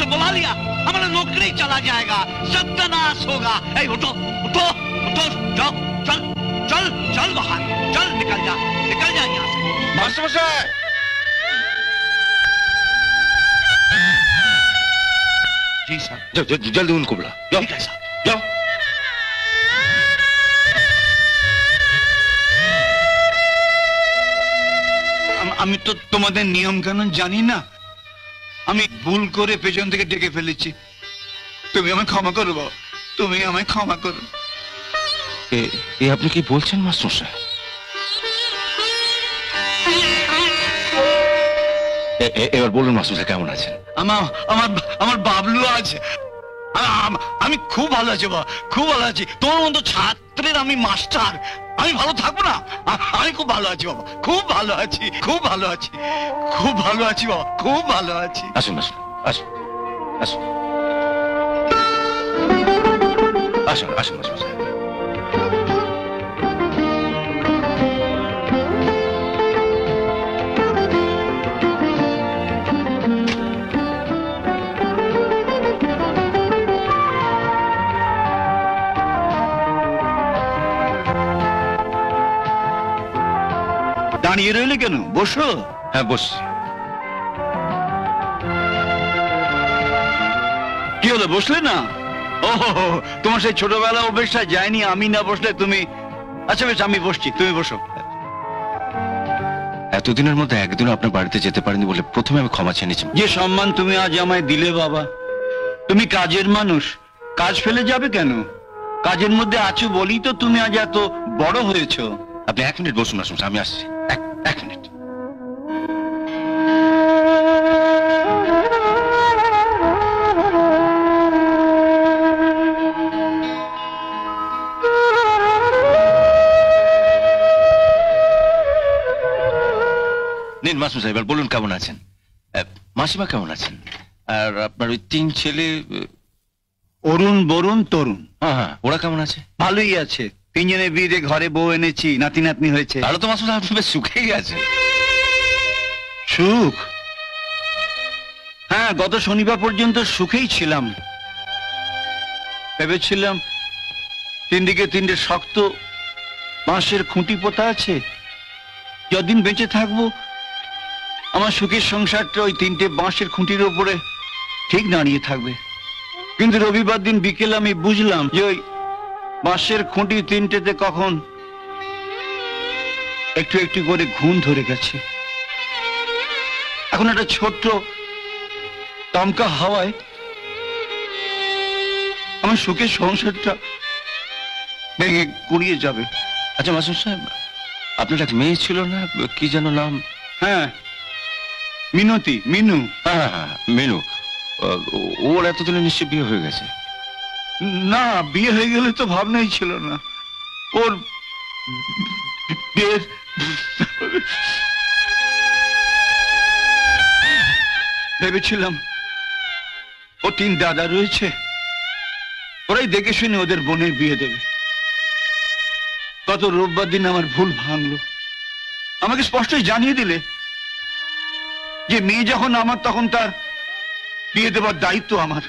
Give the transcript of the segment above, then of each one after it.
बुला लिया, हमारा नौकरी चला जाएगा, सत्यानाश होगा। उठो उठो उठो, जाओ, चल चल चल बाहर, चल निकल जा यहाँ से। मास्टर मशाई, जी सर। जल्दी उनको बुला। जाओ जाओ। আমি তো তোমাদের নিয়ম কানুন জানি না, আমি ভুল করে পেছন থেকে ডেকে ফেলেছি, তুমি আমায় ক্ষমা করো বাবা, তুমি আমায় ক্ষমা করো। আপনি কি বলছেন মাস্টার সাহেব? এবার বলুন মাস্টার সাহেব কেমন আছেন? আমার বাবলু আছে, আমি খুব ভালো আছি বাবা, খুব ভালো আছি। তোমার মতো ছাত্রের আমি মাস্টার, আমি ভালো থাকবো না? আমি খুব ভালো আছি বাবা, খুব ভালো আছি, খুব ভালো আছি, খুব ভালো আছি বাবা, খুব ভালো আছি। আসুন আসুন আসুন আসুন আসুন আসুন আসুন। দাঁড়িয়ে রইলে কেন, বসো। হ্যাঁ বসছি। কি হলো, বসলে না? ও তোমার সেই ছোটবেলা অভ্যেসটা যায়নি, আমি না বসলে তুমি। আচ্ছা বেশ, আমি বসছি, তুমি বসো। এতদিনের মধ্যে একদিনও আপনার বাড়িতে যেতে পারিনি বলে প্রথমে আমি ক্ষমা চেয়ে নিয়েছি। যে সম্মান তুমি আজ আমায় দিলে বাবা, তুমি কাজের মানুষ, কাজ ফেলে যাবে কেন? কাজের মধ্যে আছো বলেই তো তুমি আজ এত বড় হয়েছো। আপনি 1 মিনিট বসুন আসুন, আমি আসছি। এক মিনিট। নিন মাসুম সাহেব, বলুন কেমন আছেন? মাসিমা কেমন আছেন? আর আপনার ওই 3 ছেলে, অরুণ, বরুণ, তরুণ। হ্যাঁ, ওরা কেমন আছে? ভালোই আছে, 3 জনের বিয়ে ঘরে বউ এনেছি, নাতি নাতনি হয়েছে। তাহলে তো মাসুম সাহেব আপনি বেশ সুখেই আছেন। সুখ? হ্যাঁ, গত শনিবার পর্যন্ত সুখেই ছিলাম। ভেবেছিলাম 3 দিকে 3টে শক্ত বাঁশের খুঁটি পোতা আছে, যতদিন বেঁচে থাকবো আমার সুখের সংসারটা ওই 3টে বাঁশের খুঁটির উপরে ঠিক দাঁড়িয়ে থাকবে। কিন্তু রবিবার দিন বিকেলে আমি বুঝলাম যে ওই বাঁশের খুঁটি 3টেতে কখন একটু একটু করে ঘুণ ধরে গেছে। এখন একটা ছোট্ট দমকা হাওয়ায় আমার সুখের সংসারটা ভেঙে গুড়িয়ে যাবে। আচ্ছা মাসুম সাহেব, আপনার এক মেয়ে ছিল না, কি যেন নাম? হ্যাঁ, মিনতি, মিনু। হ্যাঁ হ্যাঁ, মিনু। ওর এতদিনে নিশ্চয়ই বিয়ে হয়ে গেছে? না, বিয়ে হয়ে গেলে তো ভাবনাই ছিল না। ওর বিয়ের ভেবেছিলাম ও 3 দাদা রয়েছে, ওরাই দেখে শুনে ওদের বোনের বিয়ে দেবে। গত রোববার দিন আমার ভুল ভাঙলো, আমাকে স্পষ্টই জানিয়ে দিলে যে মেয়ে যখন আমার তখন তার বিয়ে দেবার দায়িত্ব আমার।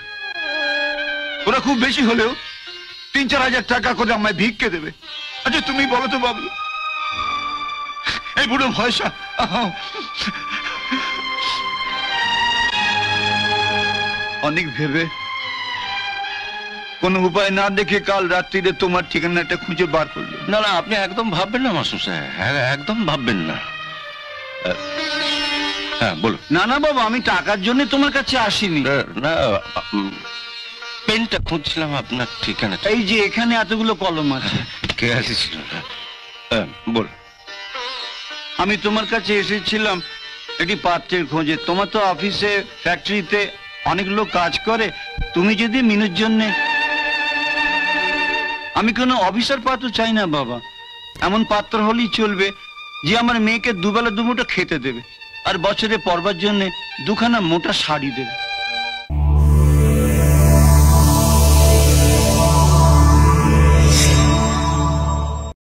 ওরা খুব বেশি হলেও 3-4 হাজার টাকা করে আমায় ভিক্ষে দেবে। আচ্ছা তুমি বলো তো বাবু, এই বুড়ো ভয়সা অনেক ভেবে কোনো উপায় না দেখে কাল রাত্রিরে তোমার ঠিকানাটা খুঁজে বার করলো। না না, আপনি একদম ভাববেন না মাসুম সাহেব, একদম ভাববেন না। হ্যাঁ বলুন। না না বাবা, আমি টাকার জন্য তোমার কাছে আসিনি। না, পেনটা খুঁজছিলাম আপনার ঠিকানা। এই যে এখানে এতগুলো কলম আছে। কে আসছিল? বল। আমি তোমার কাছে এসেছিলাম একটি পাত্রের খোঁজে। তোমার তো অফিসে, ফ্যাক্টরিতে অনেক লোক কাজ করে, তুমি যদি মিনুর জন্য। আমি কোনো অফিসার পাত্র চাই না বাবা, এমন পাত্র হলেই চলবে যে আমার মেয়েকে দুবেলা দুমুঠো খেতে দেবে আর বছরে পরবার জন্য দুখানা মোটা শাড়ি দেবে।